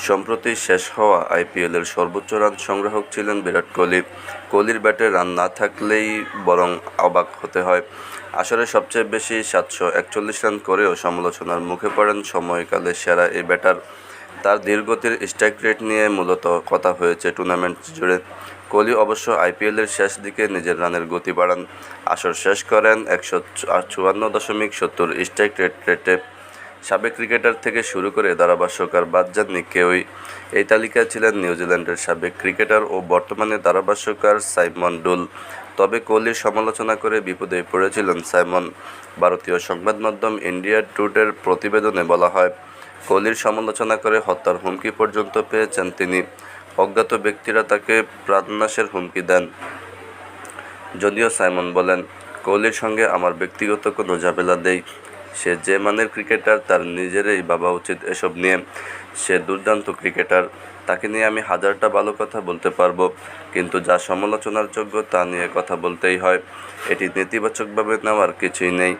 সম্প্রতি শেষ হওয়া আইপিএলের সর্বোচ্চ রান সংগ্রাহক ছিলেন বিরাট কোহলি। কোহলির ব্যাটে রান না থাকলেই বরং অবাক হতে হয়। আসরে সবচেয়ে বেশি ৭৪১ রান করেও সমালোচনার মুখে পড়েন সময়কালের সেরা এই ব্যাটার। তার ধীরগতির স্ট্রাইক রেট নিয়ে মূলত কথা হয়েছে টুর্নামেন্ট জুড়ে। কোহলি অবশ্য আইপিএলের শেষ দিকে নিজের রানের গতি বাড়ান, আসর শেষ করেন ১৫.৭০ স্ট্রাইক রেটে। সাবেক ক্রিকেটার থেকে শুরু করে ধারাভাষ্যকার বাদ যাননি কেউই। এই তালিকায় ছিলেন নিউজিল্যান্ডের সাবেক ক্রিকেটার ও বর্তমানে ধারাভাষ্যকার সাইমন ডুল। তবে কোহলির সমালোচনা করে বিপদে পড়েছিলেন সাইমন। ভারতীয় সংবাদ মাধ্যম ইন্ডিয়া টুডের প্রতিবেদনে বলা হয়, কোহলির সমালোচনা করে হত্যার হুমকি পর্যন্ত পেয়েছেন তিনি। অজ্ঞাত ব্যক্তিরা তাকে প্রাণনাশের হুমকি দেন। যদিও সাইমন বলেন, কোহলির সঙ্গে আমার ব্যক্তিগত কোনো ঝামেলা নেই। সে যে মানের ক্রিকেটার তার নিজেরই ভাবা উচিত এসব নিয়ে। সে দুর্দান্ত ক্রিকেটার, তাকে নিয়ে আমি হাজারটা ভালো কথা বলতে পারবো, কিন্তু যা সমালোচনার যোগ্য তা নিয়ে কথা বলতেই হয়। এটি নেতিবাচকভাবে নেওয়ার কিছুই নেই।